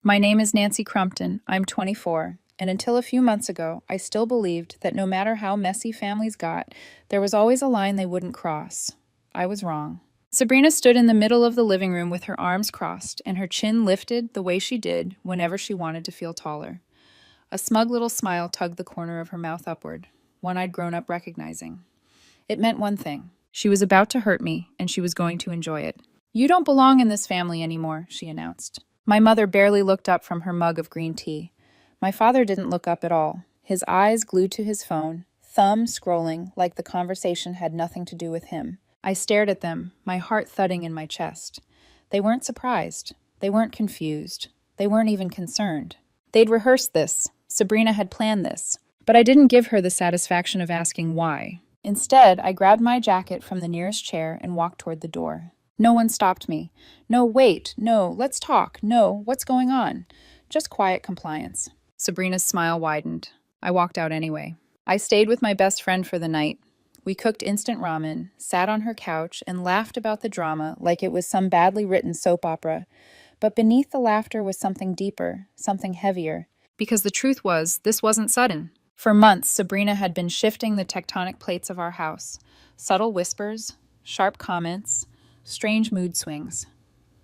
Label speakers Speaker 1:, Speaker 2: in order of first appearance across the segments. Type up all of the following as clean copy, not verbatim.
Speaker 1: My name is Nancy Crumpton. I'm 24, and until a few months ago, I still believed that no matter how messy families got, there was always a line they wouldn't cross. I was wrong. Sabrina stood in the middle of the living room with her arms crossed and her chin lifted the way she did whenever she wanted to feel taller. A smug little smile tugged the corner of her mouth upward, one I'd grown up recognizing. It meant one thing. She was about to hurt me, and she was going to enjoy it. "You don't belong in this family anymore," she announced. My mother barely looked up from her mug of green tea. My father didn't look up at all, his eyes glued to his phone, thumb scrolling like the conversation had nothing to do with him. I stared at them, my heart thudding in my chest. They weren't surprised. They weren't confused. They weren't even concerned. They'd rehearsed this. Sabrina had planned this. But I didn't give her the satisfaction of asking why. Instead, I grabbed my jacket from the nearest chair and walked toward the door. No one stopped me. No, wait. No, let's talk. No, what's going on? Just quiet compliance. Sabrina's smile widened. I walked out anyway. I stayed with my best friend for the night. We cooked instant ramen, sat on her couch, and laughed about the drama like it was some badly written soap opera. But beneath the laughter was something deeper, something heavier. Because the truth was, this wasn't sudden. For months, Sabrina had been shifting the tectonic plates of our house. Subtle whispers, sharp comments, strange mood swings.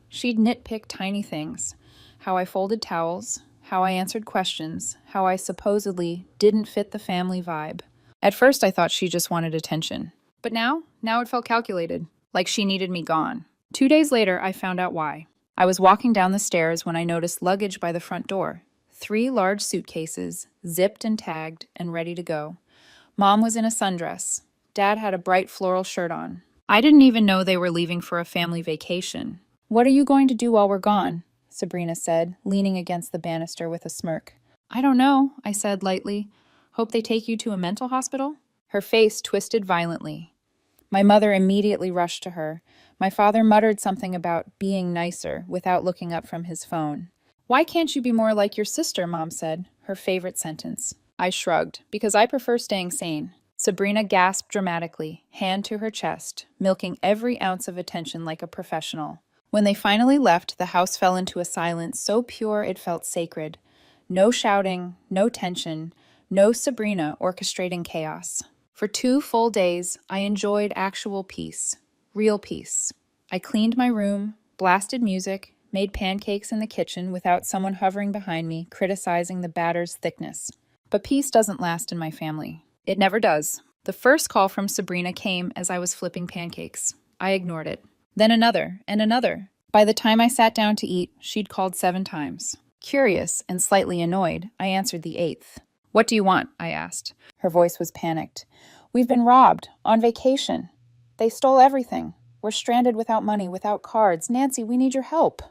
Speaker 1: She'd nitpick tiny things. How I folded towels, how I answered questions, how I supposedly didn't fit the family vibe. At first I thought she just wanted attention. But now it felt calculated, like she needed me gone. 2 days later, I found out why. I was walking down the stairs when I noticed luggage by the front door. 3 large suitcases, zipped and tagged, and ready to go. Mom was in a sundress. Dad had a bright floral shirt on. I didn't even know they were leaving for a family vacation. "What are you going to do while we're gone?" Sabrina said, leaning against the banister with a smirk. "I don't know," I said lightly. "Hope they take you to a mental hospital?" Her face twisted violently. My mother immediately rushed to her. My father muttered something about being nicer without looking up from his phone. "Why can't you be more like your sister?" Mom said, her favorite sentence. I shrugged, because I prefer staying sane. Sabrina gasped dramatically, hand to her chest, milking every ounce of attention like a professional. When they finally left, the house fell into a silence so pure it felt sacred. No shouting, no tension, no Sabrina orchestrating chaos. For 2 full days, I enjoyed actual peace. Real peace. I cleaned my room, blasted music, made pancakes in the kitchen without someone hovering behind me, criticizing the batter's thickness. But peace doesn't last in my family. It never does. The first call from Sabrina came as I was flipping pancakes. I ignored it. Then another, and another. By the time I sat down to eat, she'd called 7 times. Curious and slightly annoyed, I answered the 8th. "What do you want?" I asked. Her voice was panicked. "We've been robbed, on vacation. They stole everything. We're stranded without money, without cards. Nancy, we need your help."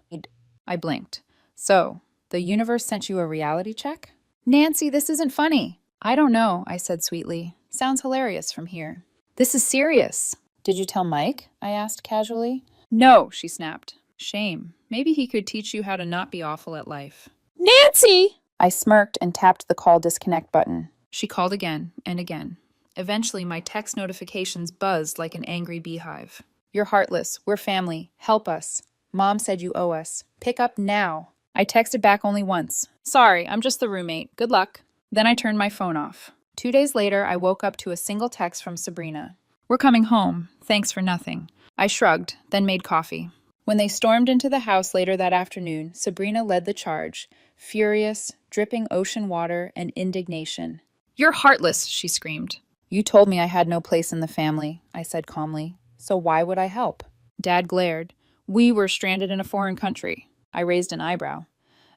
Speaker 1: I blinked. "So, the universe sent you a reality check?" "Nancy, this isn't funny." "I don't know," I said sweetly. "Sounds hilarious from here." "This is serious." "Did you tell Mike?" I asked casually. "No," she snapped. "Shame. Maybe he could teach you how to not be awful at life." "Nancy!" I smirked and tapped the call disconnect button. She called again and again. Eventually, my text notifications buzzed like an angry beehive. "You're heartless. We're family. Help us. Mom said you owe us. Pick up now." I texted back only once. "Sorry, I'm just the roommate. Good luck." Then I turned my phone off. 2 days later, I woke up to a single text from Sabrina. "We're coming home. Thanks for nothing." I shrugged, then made coffee. When they stormed into the house later that afternoon, Sabrina led the charge, furious, dripping ocean water and indignation. "You're heartless," she screamed. "You told me I had no place in the family," I said calmly. "So why would I help?" Dad glared. "We were stranded in a foreign country." I raised an eyebrow.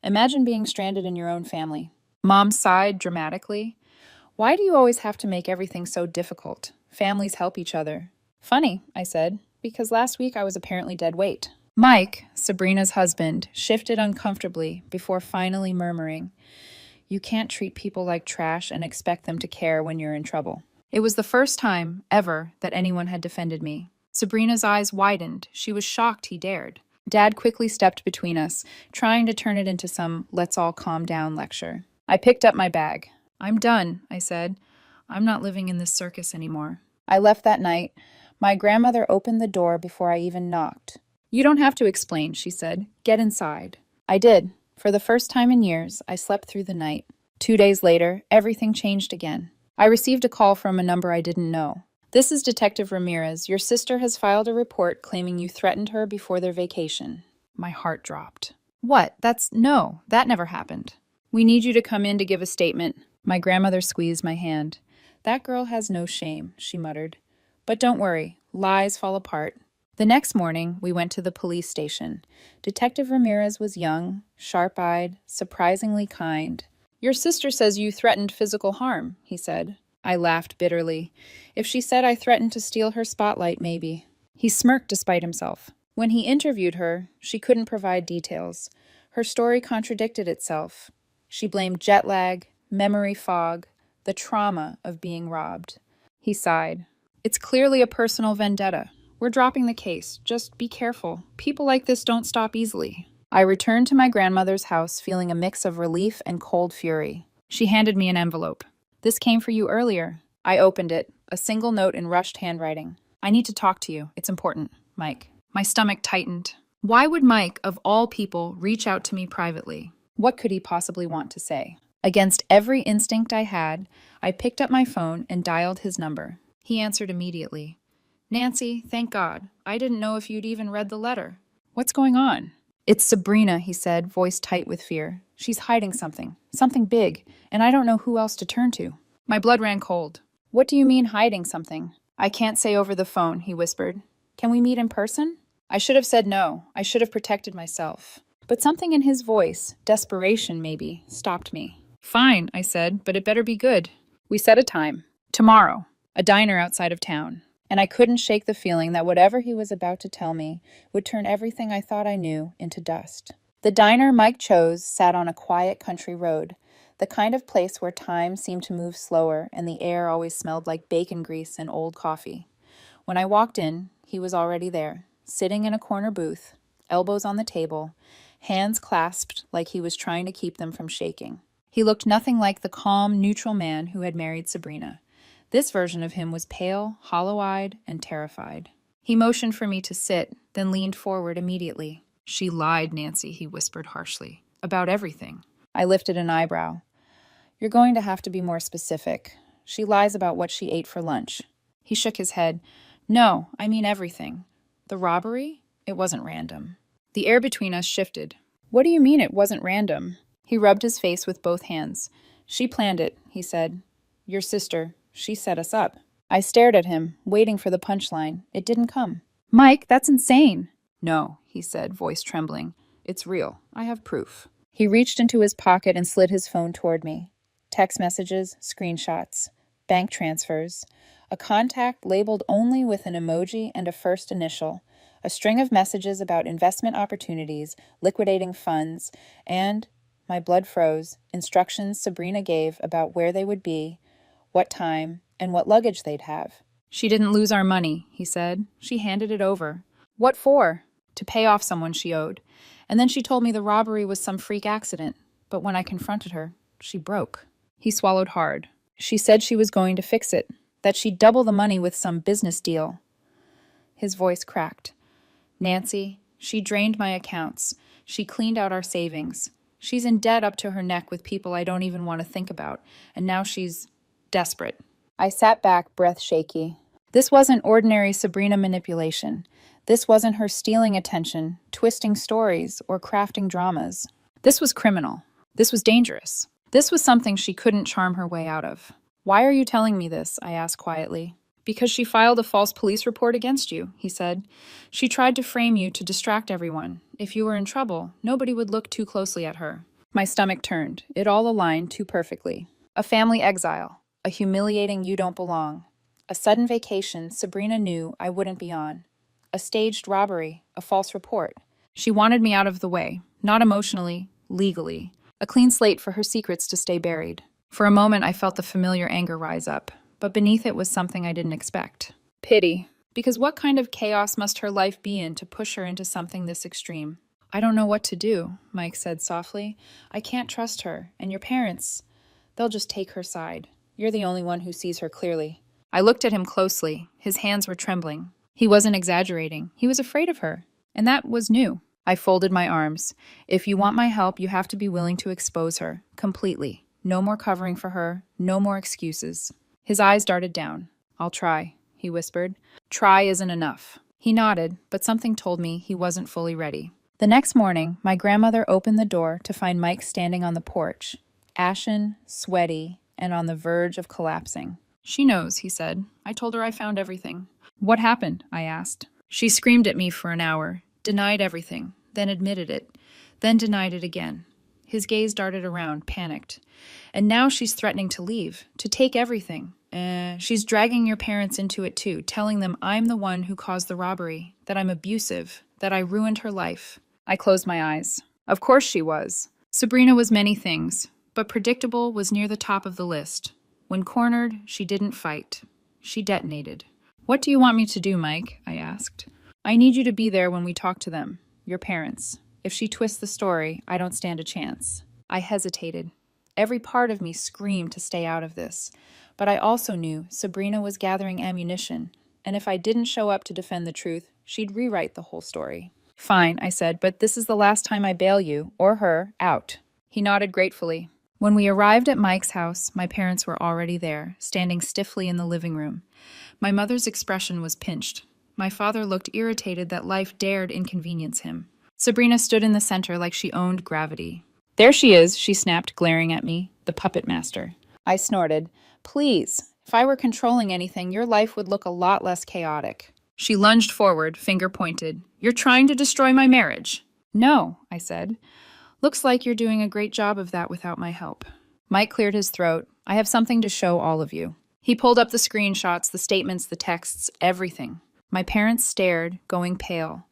Speaker 1: "Imagine being stranded in your own family." Mom sighed dramatically. "Why do you always have to make everything so difficult? Families help each other." "Funny," I said, because last week I was apparently dead weight. Mike, Sabrina's husband, shifted uncomfortably before finally murmuring, "You can't treat people like trash and expect them to care when you're in trouble." It was the first time, ever, that anyone had defended me. Sabrina's eyes widened. She was shocked he dared. Dad quickly stepped between us, trying to turn it into some let's all calm down lecture. I picked up my bag. "I'm done," I said. "I'm not living in this circus anymore." I left that night. My grandmother opened the door before I even knocked. "You don't have to explain," she said. "Get inside." I did, For the first time in years, I slept through the night. 2 days later, everything changed again. I received a call from a number I didn't know. This is Detective Ramirez. Your sister has filed a report claiming you threatened her before their vacation. My heart dropped. What? No, that never happened. We need you to come in to give a statement. My grandmother squeezed my hand. That girl has no shame, she muttered. But don't worry, lies fall apart. The next morning, we went to the police station. Detective Ramirez was young, sharp-eyed, surprisingly kind. Your sister says you threatened physical harm, he said. I laughed bitterly. If she said I threatened to steal her spotlight, maybe. He smirked despite himself. When he interviewed her, she couldn't provide details. Her story contradicted itself. She blamed jet lag, memory fog, the trauma of being robbed. He sighed. It's clearly a personal vendetta. We're dropping the case. Just be careful. People like this don't stop easily. I returned to my grandmother's house feeling a mix of relief and cold fury. She handed me an envelope. This came for you earlier. I opened it, a single note in rushed handwriting. I need to talk to you. It's important, Mike. My stomach tightened. Why would Mike, of all people, reach out to me privately? What could he possibly want to say? Against every instinct I had, I picked up my phone and dialed his number. He answered immediately. Nancy, thank God. I didn't know if you'd even read the letter. What's going on? It's Sabrina, he said, voice tight with fear. She's hiding something big, and I don't know who else to turn to. My blood ran cold. What do you mean hiding something? I can't say over the phone, he whispered. Can we meet in person? I should have said no. I should have protected myself. But something in his voice, desperation maybe, stopped me. Fine, I said, but it better be good. We set a time. Tomorrow. A diner outside of town. And I couldn't shake the feeling that whatever he was about to tell me would turn everything I thought I knew into dust. The diner Mike chose sat on a quiet country road, the kind of place where time seemed to move slower and the air always smelled like bacon grease and old coffee. When I walked in, he was already there, sitting in a corner booth, elbows on the table, hands clasped like he was trying to keep them from shaking. He looked nothing like the calm, neutral man who had married Sabrina. This version of him was pale, hollow-eyed, and terrified. He motioned for me to sit, then leaned forward immediately. She lied, Nancy, he whispered harshly. About everything. I lifted an eyebrow. You're going to have to be more specific. She lies about what she ate for lunch. He shook his head. No, I mean everything. The robbery? It wasn't random. The air between us shifted. What do you mean it wasn't random? He rubbed his face with both hands. She planned it, he said. Your sister. She set us up. I stared at him, waiting for the punchline. It didn't come. Mike, that's insane. No, he said, voice trembling. It's real. I have proof. He reached into his pocket and slid his phone toward me. Text messages, screenshots, bank transfers, a contact labeled only with an emoji and a first initial, a string of messages about investment opportunities, liquidating funds, and, my blood froze, instructions Sabrina gave about where they would be, what time, and what luggage they'd have. She didn't lose our money, he said. She handed it over. What for? To pay off someone she owed. And then she told me the robbery was some freak accident. But when I confronted her, she broke. He swallowed hard. She said she was going to fix it, that she'd double the money with some business deal. His voice cracked. Nancy, she drained my accounts. She cleaned out our savings. She's in debt up to her neck with people I don't even want to think about. And now she's desperate. I sat back, breath shaky. This wasn't ordinary Sabrina manipulation. This wasn't her stealing attention, twisting stories, or crafting dramas. This was criminal. This was dangerous. This was something she couldn't charm her way out of. Why are you telling me this? I asked quietly. Because she filed a false police report against you, he said. She tried to frame you to distract everyone. If you were in trouble, nobody would look too closely at her. My stomach turned. It all aligned too perfectly. A family exile. A humiliating you don't belong. A sudden vacation Sabrina knew I wouldn't be on. A staged robbery, a false report. She wanted me out of the way, not emotionally, legally. A clean slate for her secrets to stay buried. For a moment I felt the familiar anger rise up, but beneath it was something I didn't expect. Pity. Because what kind of chaos must her life be in to push her into something this extreme? I don't know what to do, Mike said softly. I can't trust her, and your parents, they'll just take her side. You're the only one who sees her clearly. I looked at him closely. His hands were trembling. He wasn't exaggerating. He was afraid of her. And that was new. I folded my arms. If you want my help, you have to be willing to expose her. Completely. No more covering for her. No more excuses. His eyes darted down. I'll try, he whispered. Try isn't enough. He nodded, but something told me he wasn't fully ready. The next morning, my grandmother opened the door to find Mike standing on the porch, ashen, sweaty, and on the verge of collapsing. She knows, he said. I told her I found everything. What happened? I asked. She screamed at me for an hour, denied everything, then admitted it, then denied it again. His gaze darted around, panicked. And now she's threatening to leave, to take everything. She's dragging your parents into it too, telling them I'm the one who caused the robbery, that I'm abusive, that I ruined her life. I closed my eyes. Of course she was. Sabrina was many things, but predictable was near the top of the list. When cornered, she didn't fight. She detonated. What do you want me to do, Mike? I asked. I need you to be there when we talk to them, your parents. If she twists the story, I don't stand a chance. I hesitated. Every part of me screamed to stay out of this. But I also knew Sabrina was gathering ammunition, and if I didn't show up to defend the truth, she'd rewrite the whole story. Fine, I said, but this is the last time I bail you, or her, out. He nodded gratefully. When we arrived at Mike's house, my parents were already there, standing stiffly in the living room. My mother's expression was pinched. My father looked irritated that life dared inconvenience him. Sabrina stood in the center like she owned gravity. There she is, she snapped, glaring at me, the puppet master. I snorted. Please, if I were controlling anything, your life would look a lot less chaotic. She lunged forward, finger pointed. You're trying to destroy my marriage. No, I said. Looks like you're doing a great job of that without my help. Mike cleared his throat. I have something to show all of you. He pulled up the screenshots, the statements, the texts, everything. My parents stared, going pale.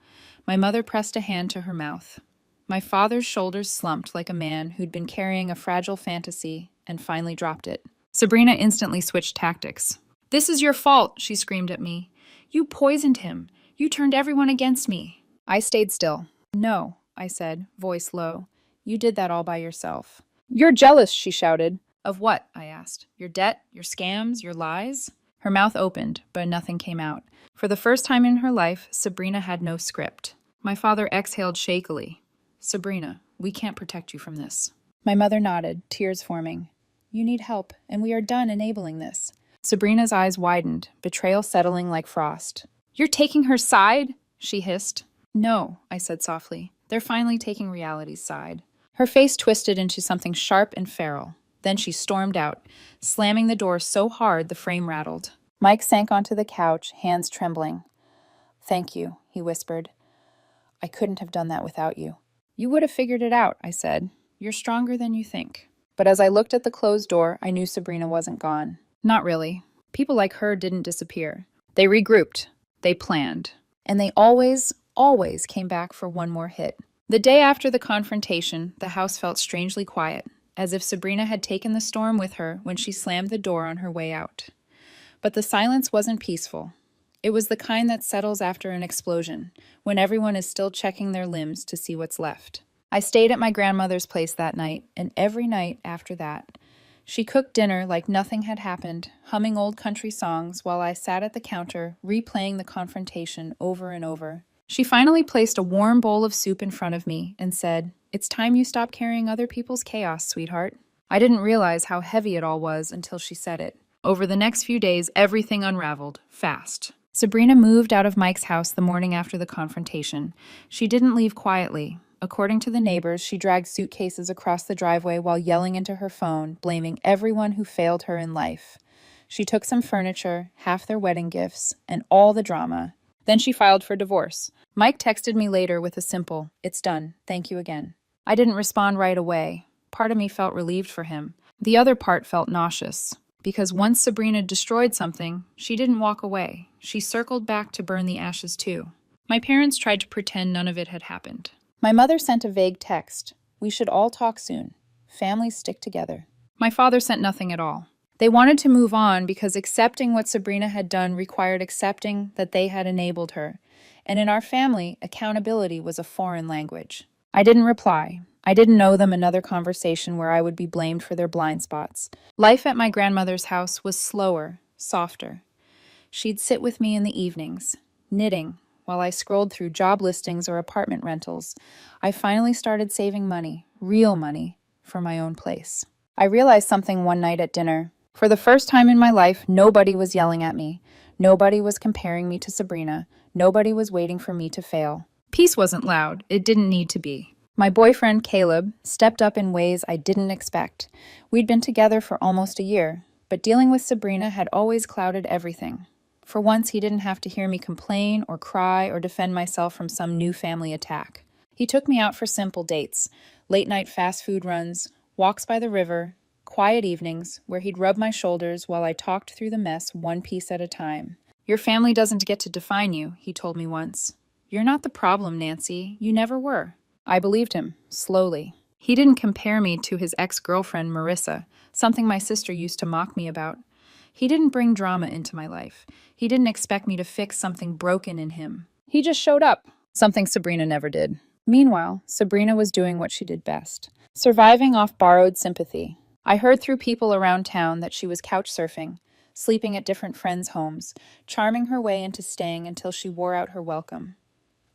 Speaker 1: My mother pressed a hand to her mouth. My father's shoulders slumped like a man who'd been carrying a fragile fantasy and finally dropped it. Sabrina instantly switched tactics. This is your fault, she screamed at me. You poisoned him. You turned everyone against me. I stayed still. No, I said, voice low. You did that all by yourself. You're jealous, she shouted. Of what? I asked. Your debt? Your scams? Your lies? Her mouth opened, but nothing came out. For the first time in her life, Sabrina had no script. My father exhaled shakily. Sabrina, we can't protect you from this. My mother nodded, tears forming. You need help, and we are done enabling this. Sabrina's eyes widened, betrayal settling like frost. You're taking her side? She hissed. No, I said softly. They're finally taking reality's side. Her face twisted into something sharp and feral. Then she stormed out, slamming the door so hard the frame rattled. Mike sank onto the couch, hands trembling. Thank you, he whispered. I couldn't have done that without you. You would have figured it out, I said. You're stronger than you think. But as I looked at the closed door, I knew Sabrina wasn't gone. Not really. People like her didn't disappear. They regrouped. They planned. And they always came back for one more hit. The day after the confrontation, the house felt strangely quiet, as if Sabrina had taken the storm with her when she slammed the door on her way out. But the silence wasn't peaceful. It was the kind that settles after an explosion, when everyone is still checking their limbs to see what's left. I stayed at my grandmother's place that night, and every night after that. She cooked dinner like nothing had happened, humming old country songs while I sat at the counter, replaying the confrontation over and over. She finally placed a warm bowl of soup in front of me and said, It's time you stop carrying other people's chaos, sweetheart. I didn't realize how heavy it all was until she said it. Over the next few days, everything unraveled, fast. Sabrina moved out of Mike's house the morning after the confrontation. She didn't leave quietly. According to the neighbors, she dragged suitcases across the driveway while yelling into her phone, blaming everyone who failed her in life. She took some furniture, half their wedding gifts, and all the drama. Then she filed for divorce. Mike texted me later with a simple, It's done, thank you again. I didn't respond right away. Part of me felt relieved for him. The other part felt nauseous. Because once Sabrina destroyed something, she didn't walk away. She circled back to burn the ashes too. My parents tried to pretend none of it had happened. My mother sent a vague text. We should all talk soon. Families stick together. My father sent nothing at all. They wanted to move on because accepting what Sabrina had done required accepting that they had enabled her. And in our family, accountability was a foreign language. I didn't reply. I didn't owe them another conversation where I would be blamed for their blind spots. Life at my grandmother's house was slower, softer. She'd sit with me in the evenings, knitting, while I scrolled through job listings or apartment rentals, I finally started saving money, real money, for my own place. I realized something one night at dinner. For the first time in my life, nobody was yelling at me. Nobody was comparing me to Sabrina. Nobody was waiting for me to fail. Peace wasn't loud. It didn't need to be. My boyfriend, Caleb, stepped up in ways I didn't expect. We'd been together for almost a year, but dealing with Sabrina had always clouded everything. For once, he didn't have to hear me complain or cry or defend myself from some new family attack. He took me out for simple dates, late-night fast food runs, walks by the river, quiet evenings where he'd rub my shoulders while I talked through the mess one piece at a time. "Your family doesn't get to define you," he told me once. "You're not the problem, Nancy. You never were." I believed him, slowly. He didn't compare me to his ex-girlfriend, Marissa, something my sister used to mock me about. He didn't bring drama into my life. He didn't expect me to fix something broken in him. He just showed up, something Sabrina never did. Meanwhile, Sabrina was doing what she did best, surviving off borrowed sympathy. I heard through people around town that she was couch surfing, sleeping at different friends' homes, charming her way into staying until she wore out her welcome.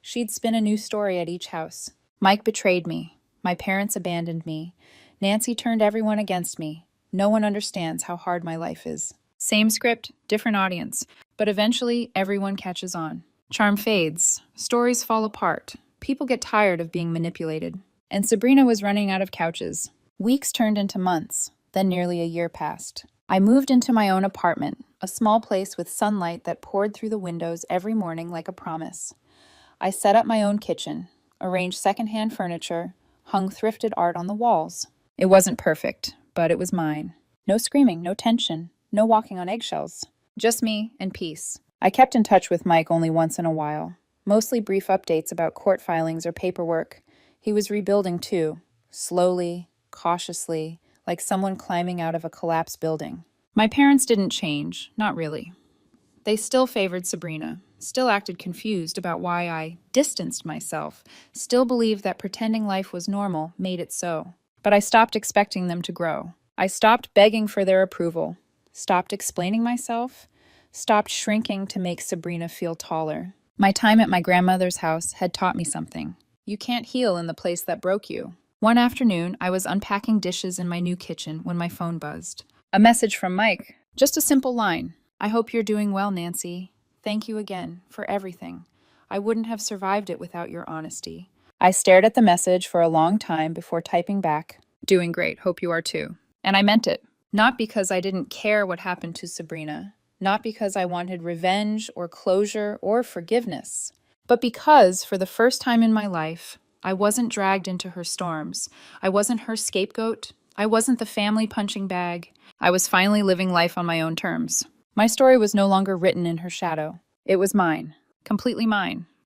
Speaker 1: She'd spin a new story at each house. Mike betrayed me. My parents abandoned me. Nancy turned everyone against me. No one understands how hard my life is. Same script, different audience, but eventually everyone catches on. Charm fades. Stories fall apart. People get tired of being manipulated. And Sabrina was running out of couches. Weeks turned into months. Then nearly a year passed. I moved into my own apartment, a small place with sunlight that poured through the windows every morning like a promise. I set up my own kitchen, arranged secondhand furniture, hung thrifted art on the walls. It wasn't perfect, but it was mine. No screaming, no tension, no walking on eggshells. Just me and peace. I kept in touch with Mike only once in a while, mostly brief updates about court filings or paperwork. He was rebuilding too, slowly, cautiously, like someone climbing out of a collapsed building. My parents didn't change, not really. They still favored Sabrina, still acted confused about why I distanced myself, still believed that pretending life was normal made it so. But I stopped expecting them to grow. I stopped begging for their approval, stopped explaining myself, stopped shrinking to make Sabrina feel taller. My time at my grandmother's house had taught me something. You can't heal in the place that broke you. One afternoon, I was unpacking dishes in my new kitchen when my phone buzzed. A message from Mike. Just a simple line. "I hope you're doing well, Nancy. Thank you again for everything. I wouldn't have survived it without your honesty." I stared at the message for a long time before typing back, "Doing great, hope you are too." And I meant it. Not because I didn't care what happened to Sabrina, not because I wanted revenge or closure or forgiveness, but because, for the first time in my life, I wasn't dragged into her storms. I wasn't her scapegoat. I wasn't the family punching bag. I was finally living life on my own terms. My story was no longer written in her shadow. It was mine, completely mine.